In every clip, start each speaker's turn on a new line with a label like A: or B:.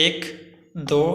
A: 1 2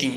A: 3۔